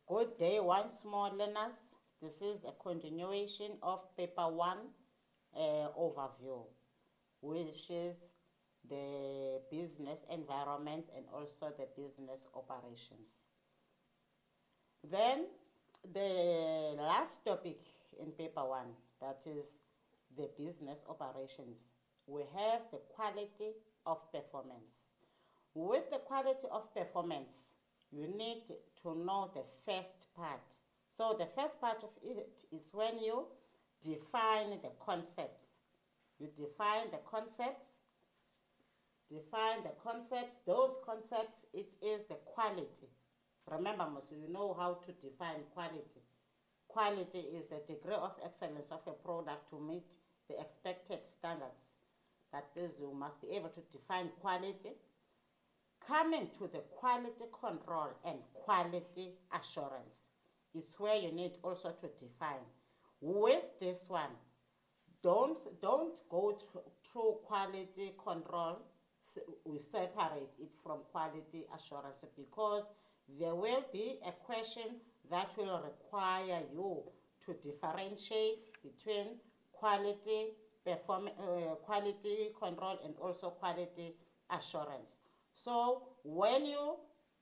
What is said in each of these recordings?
Good day once more, learners. This is a continuation of paper 1 overview, which is the business environment and also the business operations. Then the last topic in paper 1, that is the business operations, we have the quality of performance. With the quality of performance, you need to know the first part. So the first part of it is when you define the concepts. You define the concepts. Those concepts, it is the quality. Remember, most you know how to define quality. Quality is the degree of excellence of a product to meet the expected standards. That is, you must be able to define quality. Coming to the quality control and quality assurance, it's where you need also to define. With this one, don't go through quality control. We separate it from quality assurance because there will be a question that will require you to differentiate between quality control and also quality assurance. So when you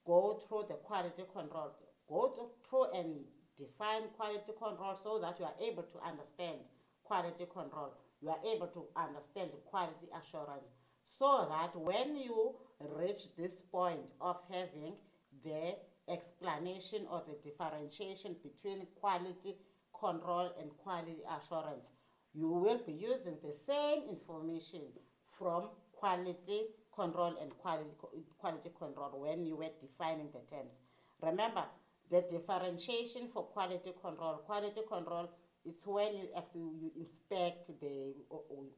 go through the quality control, go through and define quality control so that you are able to understand quality control. You are able to understand quality assurance so that when you reach this point of having the explanation or the differentiation between quality control and quality assurance, you will be using the same information from quality control and quality control when you were defining the terms. Remember, the differentiation for quality control, it's when you actually you inspect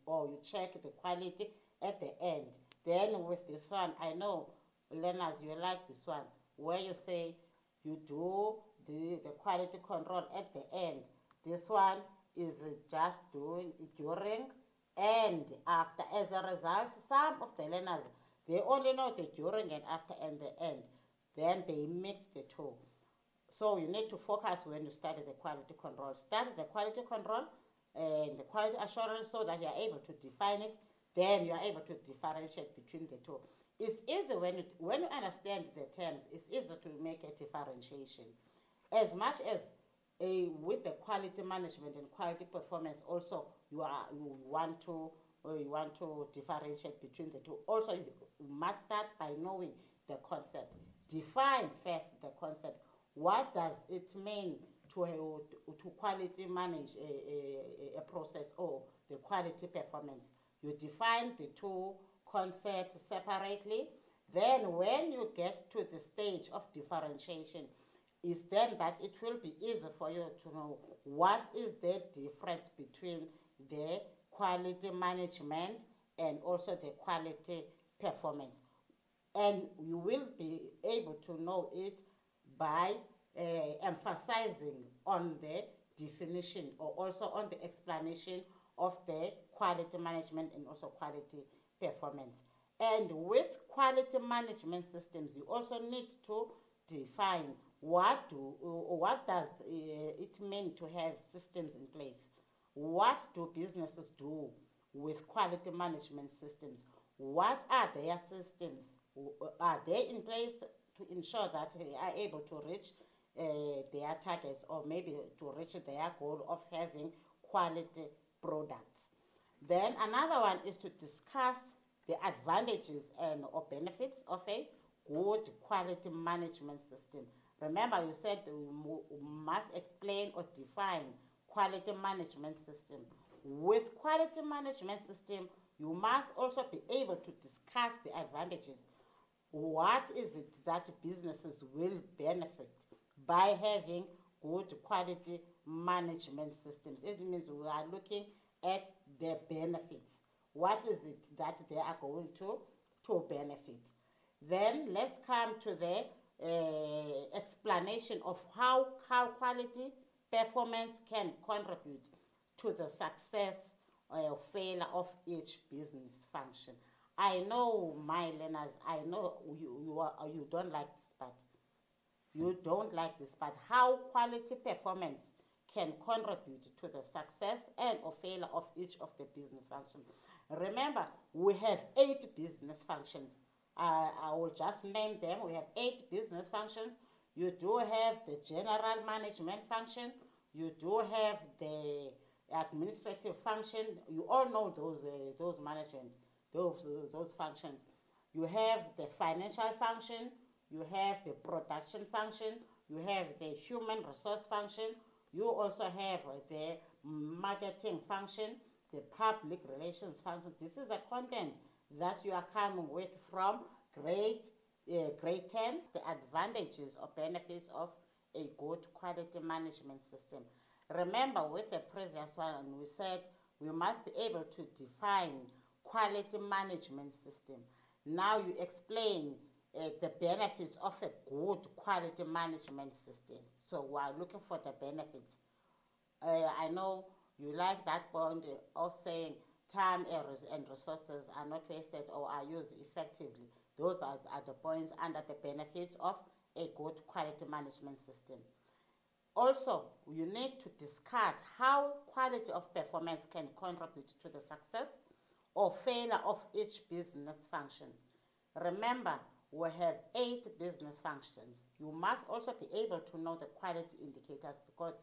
or you check the quality at the end. Then with this one, I know learners, you like this one, where you say you do the quality control at the end. This one is just doing it during and after. As a result, some of the learners, they only know the during and after and the end. Then they mix the two. So you need to focus when you start the quality control. Start the quality control and the quality assurance so that you are able to define it. Then you are able to differentiate between the two. It's easy when you understand the terms, it's easy to make a differentiation. As much as with the quality management and quality performance, also you want to differentiate between the two. Also, you must start by knowing the concept. Define first the concept. What does it mean to quality manage a process or the quality performance? You define the two concepts separately. Then when you get to the stage of differentiation, is then that it will be easy for you to know what is the difference between the quality management and also the quality performance. And you will be able to know it by emphasizing on the definition or also on the explanation of the quality management and also quality performance. And with quality management systems, you also need to define what does it mean to have systems in place. What do businesses do with quality management systems? What are their systems? Are they in place to ensure that they are able to reach their targets or maybe to reach their goal of having quality products? Then another one is to discuss the advantages and or benefits of a good quality management system. Remember, you said we must explain or define quality management system. With quality management system, you must also be able to discuss the advantages. What is it that businesses will benefit by having good quality management systems? It means we are looking at the benefits. What is it that they are going to benefit? Then let's come to the explanation of how quality performance can contribute to the success or failure of each business function. I know my learners, I know you don't like this part. you don't like this, but how quality performance can contribute to the success and or failure of each of the business functions. Remember, we have 8 business functions. I will just name them. We have 8 business functions. You do have the general management function. You do have the administrative function. You all know those management, those functions. You have the financial function. You have the production function. You have the human resource function. You also have the marketing function, the public relations function. This is a content that you are coming with from grade 10, the advantages or benefits of a good quality management system. Remember, with the previous one, we said we must be able to define quality management system. Now you explain the benefits of a good quality management system. So we are looking for the benefits. I know you like that point of saying time, errors, and resources are not wasted or are used effectively. Those are the points under the benefits of a good quality management system. Also, you need to discuss how quality of performance can contribute to the success or failure of each business function. Remember, we have 8 business functions. You must also be able to know the quality indicators, because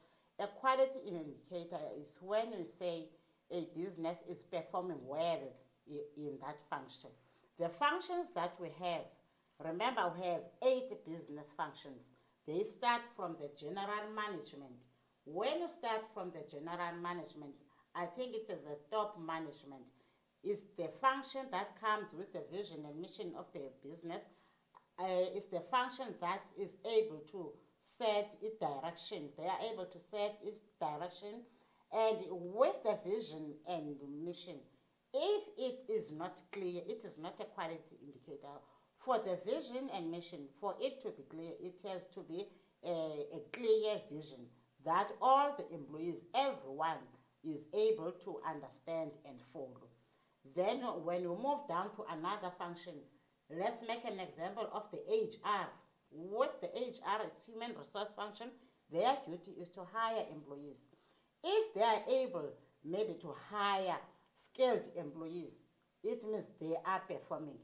a quality indicator is when you say a business is performing well in that function. The functions that we have, remember, we have 8 business functions. They start from the general management. When you start from the general management, I think it is the top management. It's the function that comes with the vision and mission of the business. It's the function that is able to set its direction. They are able to set its direction, and with the vision and mission, if it is not clear, it is not a quality indicator. For the vision and mission, for it to be clear, it has to be a clear vision that all the employees, everyone, is able to understand and follow. Then when you move down to another function, let's make an example of the HR. With the HR, it's human resource function, their duty is to hire employees. If they are able maybe to hire skilled employees, it means they are performing.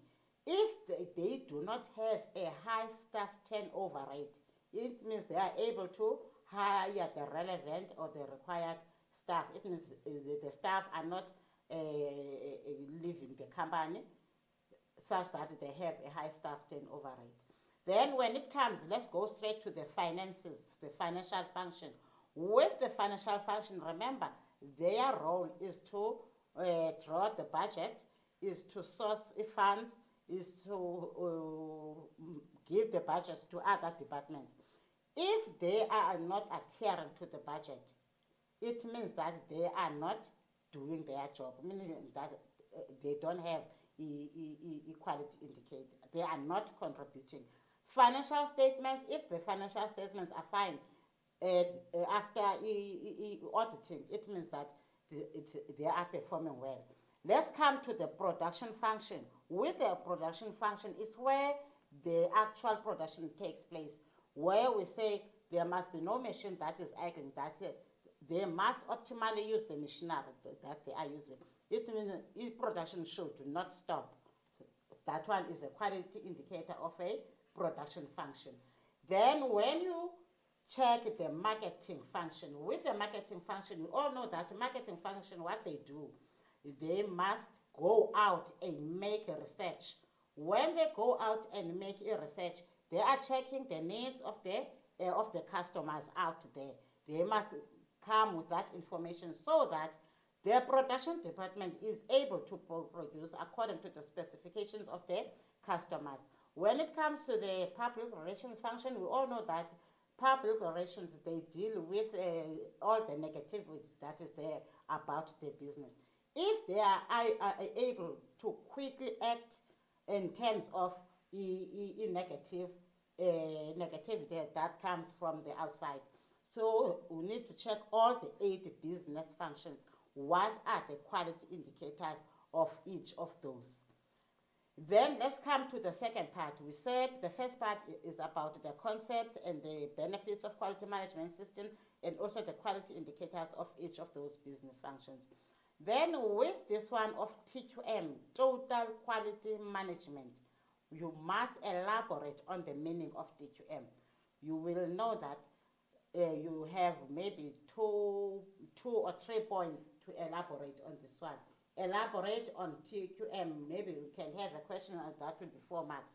If they do not have a high staff turnover rate, it means they are able to hire the relevant or the required staff. It means the staff are not leaving the company such that they have a high staff turnover rate. Then when it comes, let's go straight to the finances, the financial function. With the financial function, remember, their role is to draw the budget, is to source funds, is to give the budgets to other departments. If they are not adhering to the budget, it means that they are not doing their job, meaning that they don't have equality indicator. They are not contributing. Financial statements, if the financial statements are fine, after auditing, it means that they are performing well. Let's come to the production function. With the production function is where the actual production takes place, where we say there must be no machine that is idling. That's it. They must optimally use the machinery that they are using. It means production should not stop. That one is a quality indicator of a production function. Then when you check the marketing function, with the marketing function, you all know that marketing function, what they do, they must go out and make a research. When they go out and make a research, they are checking the needs of the customers out there. They must come with that information so that their production department is able to produce according to the specifications of the customers. When it comes to the public relations function, we all know that public relations, they deal with all the negativity that is there about the business. If they are able to quickly act in terms of negativity that comes from the outside. So we need to check all the 8 business functions. What are the quality indicators of each of those? Then let's come to the second part. We said the first part is about the concepts and the benefits of quality management system and also the quality indicators of each of those business functions. Then with this one of T2M, total quality management, you must elaborate on the meaning of T2M. You will know that you have maybe two or 3 points to elaborate on this one. Elaborate on TQM, maybe we can have a question on that will be 4 marks.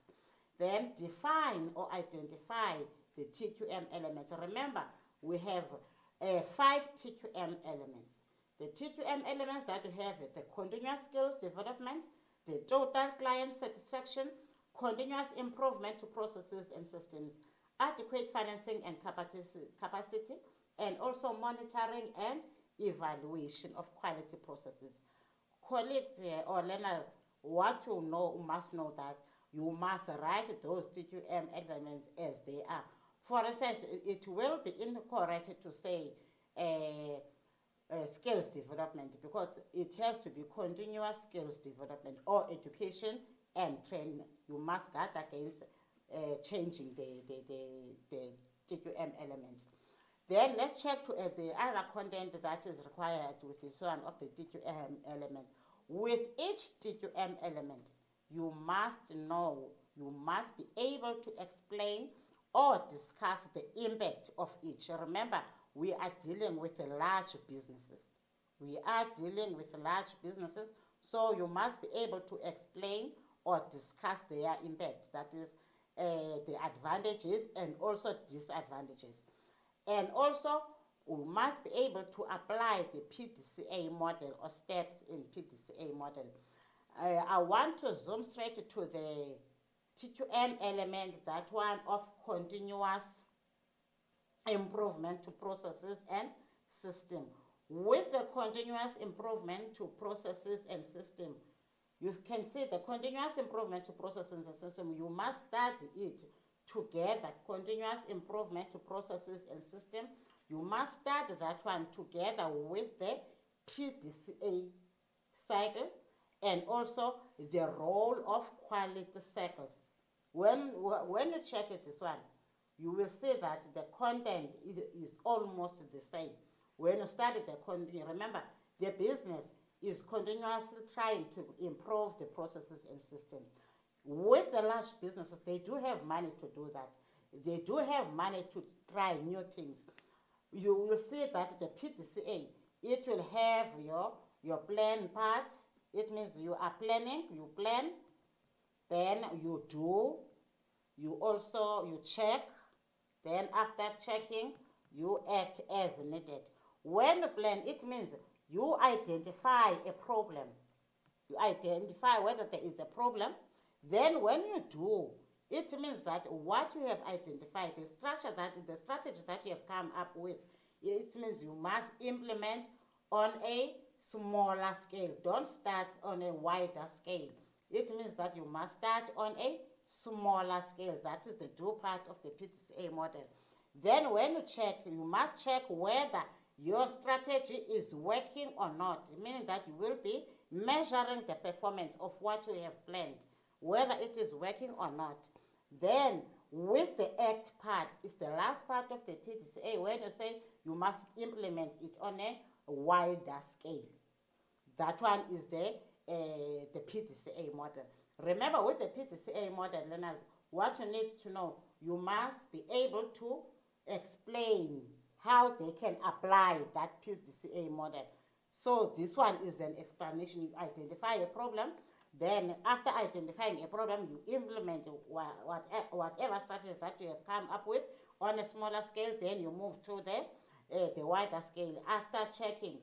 Then define or identify the TQM elements. Remember, we have 5 TQM elements. The TQM elements that we have the continuous skills development, the total client satisfaction, continuous improvement to processes and systems, adequate financing and capacity, and also monitoring and evaluation of quality processes. Colleagues or learners, what you know, must know that you must write those TQM elements as they are. For instance, it will be incorrect to say skills development because it has to be continuous skills development or education and training. You must guard against changing the TQM elements. Then let's check to the other content that is required with this one of the TQM element. With each TQM element, you must know, you must be able to explain or discuss the impact of each. Remember, we are dealing with large businesses. We are dealing with large businesses, so you must be able to explain or discuss their impact. That is the advantages and also disadvantages. And also, we must be able to apply the PDCA model or steps in PDCA model. I want to zoom straight to the TQM element, that one of continuous improvement to processes and system. With the continuous improvement to processes and system, you can see the continuous improvement to processes and system, you must study it together. Continuous improvement to processes and system, you must study that one together with the PDCA cycle and also the role of quality cycles. When you check it, this one, you will see that the content is almost the same. When you study the content, remember, the business is continuously trying to improve the processes and systems. With the large businesses, they do have money to do that. They do have money to try new things. You will see that the PDCA, it will have your plan part. It means you are planning, you plan, then you do, you check, then after checking, you act as needed. When you plan, it means you identify a problem. You identify whether there is a problem. Then when you do, it means that what you have identified, the strategy that you have come up with, it means you must implement on a smaller scale. Don't start on a wider scale. It means that you must start on a smaller scale. That is the do part of the PDCA model. Then when you check, you must check whether your strategy is working or not, meaning that you will be measuring the performance of what you have planned, whether it is working or not. Then with the act part, it's the last part of the PDCA when you say you must implement it on a wider scale. That one is the PDCA model. Remember, with the PDCA model, learners, what you need to know, you must be able to explain how they can apply that PDCA model. So this one is an explanation. You identify a problem, then after identifying a problem, you implement whatever strategies that you have come up with on a smaller scale, then you move to the wider scale after checking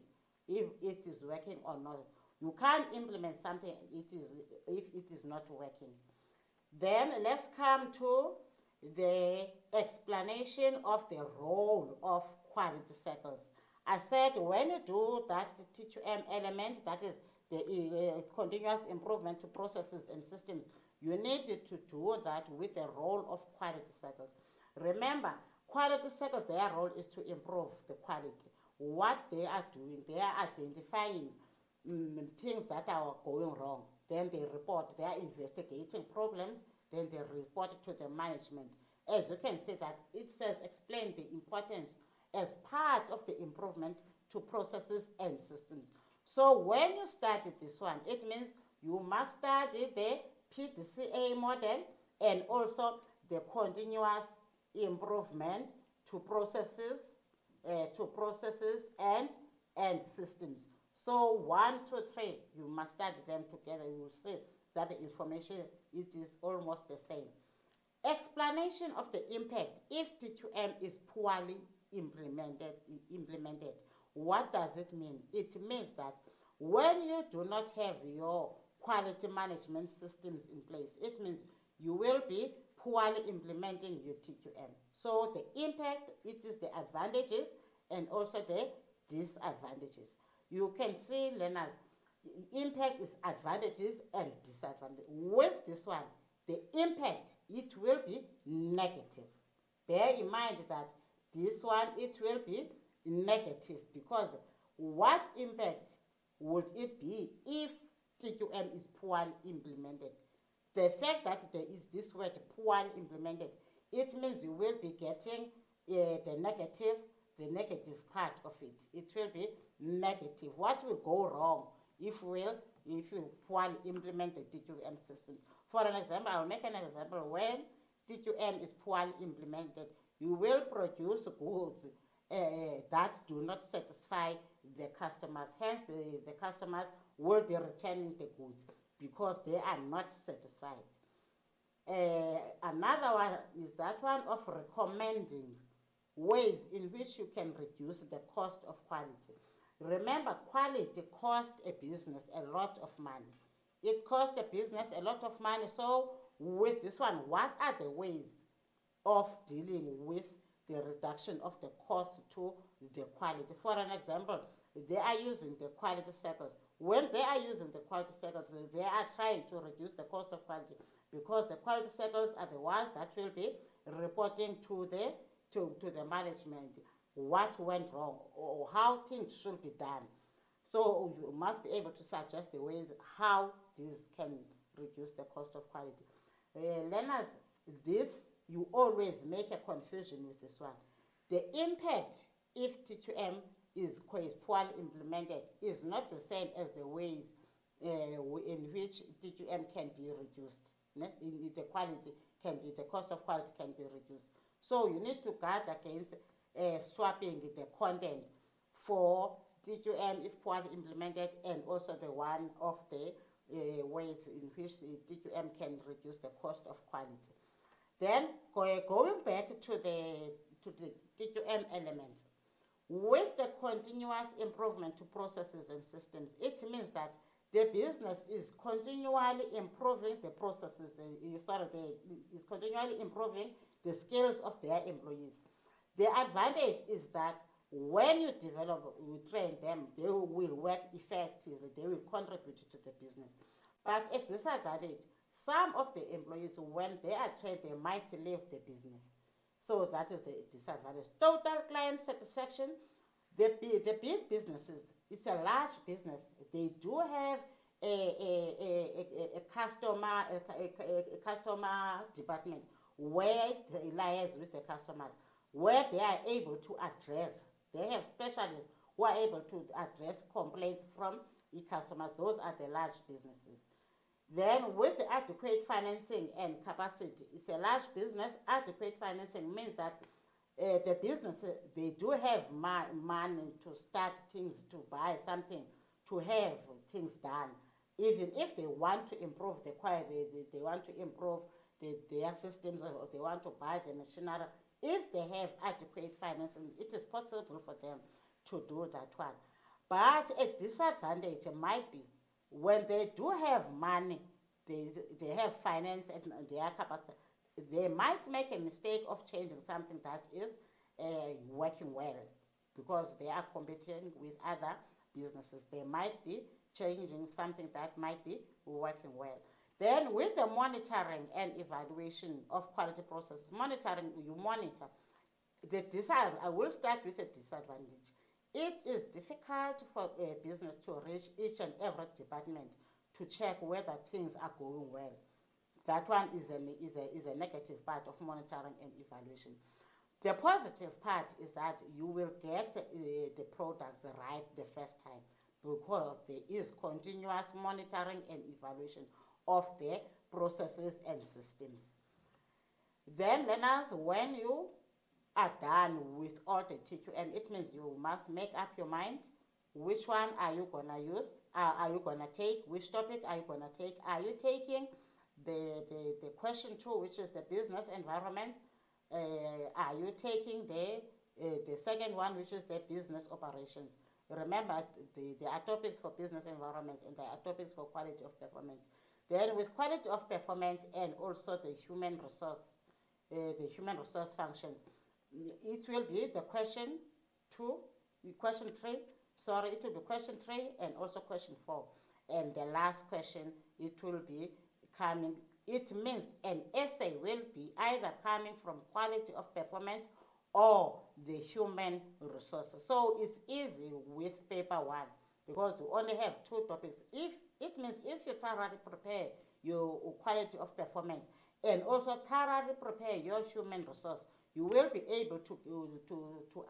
if it is working or not. You can't implement something if it is not working. Then let's come to the explanation of the role of quality cycles. I said when you do that T2M element, that is the continuous improvement to processes and systems, you need to do that with the role of quality cycles. Remember, quality cycles, their role is to improve the quality. What they are doing, they are identifying things that are going wrong. then they report, they are investigating problems, then they report it to the management. As you can see that it says explain the importance as part of the improvement to processes and systems. So when you study this one, it means you must study the PDCA model and also the continuous improvement to processes, and systems. So 1, 2, 3, you must study them together. You will see that the information it is almost the same. Explanation of the impact if T2M is poorly implemented. What does it mean? It means that when you do not have your quality management systems in place, it means you will be poorly implementing your T2M. So the impact, it is the advantages and also the disadvantages. You can see, learners, impact is advantages and disadvantages. With this one, the impact, it will be negative. Bear in mind that this one, it will be negative because what impact would it be if T2M is poorly implemented? The fact that there is this word poorly implemented, it means you will be getting the negative part of it. It will be negative. What will go wrong if you poorly implement the T2M systems? For an example, I'll make an example. When T2M is poorly implemented, you will produce goods that do not satisfy the customers. Hence, the customers will be returning the goods because they are not satisfied. Another one is that one of recommending ways in which you can reduce the cost of quality. Remember, quality costs a business a lot of money. It costs a business a lot of money. So with this one, what are the ways of dealing with the reduction of the cost to the quality? For an example, they are using the quality circles. When they are using the quality circles, they are trying to reduce the cost of quality because the quality circles are the ones that will be reporting to the management what went wrong or how things should be done. So you must be able to suggest the ways how this can reduce the cost of quality. Learners, this you always make a confusion with this one. The impact if T2M is poorly implemented is not the same as the ways in which T2M can be reduced. The quality can be, the cost of quality can be reduced. So you need to guard against swapping the content for T2M if poorly implemented and also the one of the ways in which the T2M can reduce the cost of quality. Then going back to the T2M elements, with the continuous improvement to processes and systems, it means that the business is continually improving the processes, is continually improving the skills of their employees. The advantage is that when you train them, they will work effectively, they will contribute to the business. But a disadvantage, some of the employees, when they are trained, they might leave the business. So that is the disadvantage. Total client satisfaction, the big businesses, it's a large business. They do have a customer department where they liaise with the customers, where they are able to address. They have specialists who are able to address complaints from e-customers. Those are the large businesses. Then with the adequate financing and capacity, it's a large business. Adequate financing means that the business, they do have money to start things, to buy something, to have things done. Even if they want to improve the quality, they want to improve their systems, or they want to buy the machinery, if they have adequate financing, it is possible for them to do that one. But a disadvantage might be when they do have money, they have finance and their capacity, they might make a mistake of changing something that is working well because they are competing with other businesses. They might be changing something that might be working well. Then with the monitoring and evaluation of quality processes, monitoring, you monitor. I will start with a disadvantage. It is difficult for a business to reach each and every department to check whether things are going well. That one is a negative part of monitoring and evaluation. The positive part is that you will get the products right the first time because there is continuous monitoring and evaluation of the processes and systems. Then learners, when you are done with all the TQM, it means you must make up your mind which one are you gonna use, are you gonna take, which topic are you gonna take, are you taking the question 2, which is the business environment, are you taking the second one, which is the business operations. Remember, there are topics for business environments and there are topics for quality of performance. Then with quality of performance and also the human resource functions, it will be the question 2, question 3, sorry, it will be question 3 and also question 4. And the last question, it will be coming, it means an essay will be either coming from quality of performance or the human resources. So it's easy with paper 1 because you only have 2 topics. If it means if you thoroughly prepare your quality of performance and also thoroughly prepare your human resource, you will be able to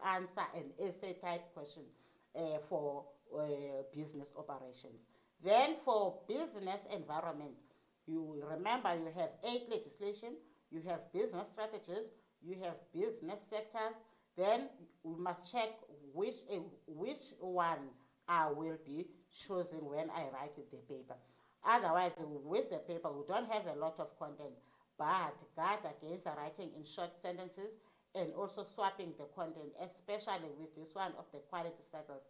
answer an essay type question for business operations. Then for business environments, you remember you have 8 legislation, you have business strategies, you have business sectors. Then we must check which one I will be choosing when I write the paper. Otherwise, with the paper, we don't have a lot of content, but guard against writing in short sentences and also swapping the content, especially with this one of the quality cycles.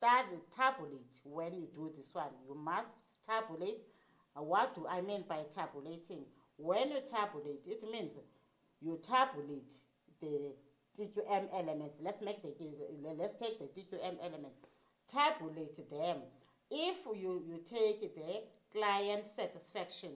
Tabulate when you do this one. You must tabulate. What do I mean by tabulating? When you tabulate, it means you tabulate the DQM elements. Let's take the DQM elements. Tabulate them. If you take the client satisfaction,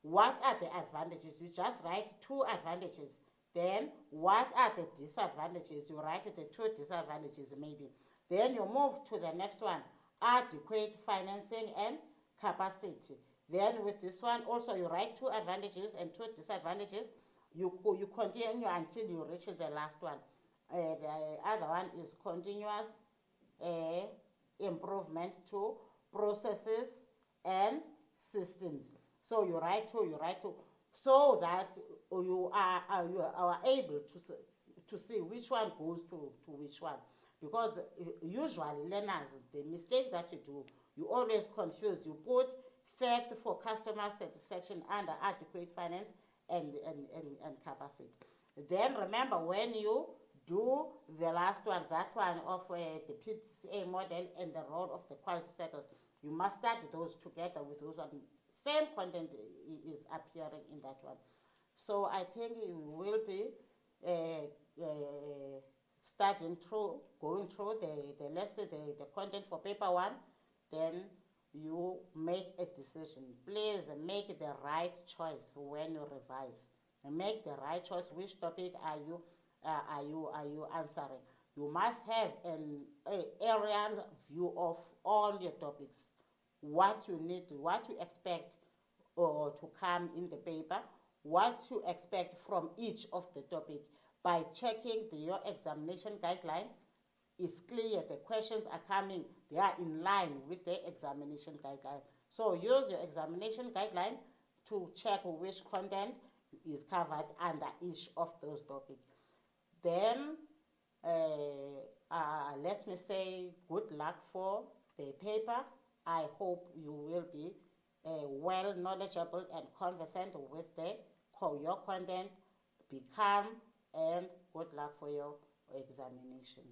what are the advantages? You just write 2 advantages. Then what are the disadvantages? You write the 2 disadvantages maybe. Then you move to the next one, adequate financing and capacity. Then with this one also you write 2 advantages and 2 disadvantages. You continue until you reach the last one. The other one is continuous improvement to processes and systems. So you write 2, so that you are able to see which one goes to which one. Because usually learners, the mistake that you do, you always confuse. You put facts for customer satisfaction under adequate finance and capacity. Then remember, when you do the last one, that one of the PDCA model and the role of the quality cycles, you must study those together with those one. Same content is appearing in that one. So I think you will be going through the lesson, the content for paper 1, then you make a decision. Please make the right choice when you revise. Make the right choice. Which topic are you answering? You must have an aerial view of all your topics. What you need, what you expect to come in the paper, what you expect from each of the topic. By checking your examination guideline, it's clear the questions are coming, they are in line with the examination guideline. So use your examination guideline to check which content is covered under each of those topics. Then let me say good luck for the paper. I hope you will be well knowledgeable and conversant with your content. Be calm and good luck for your examination.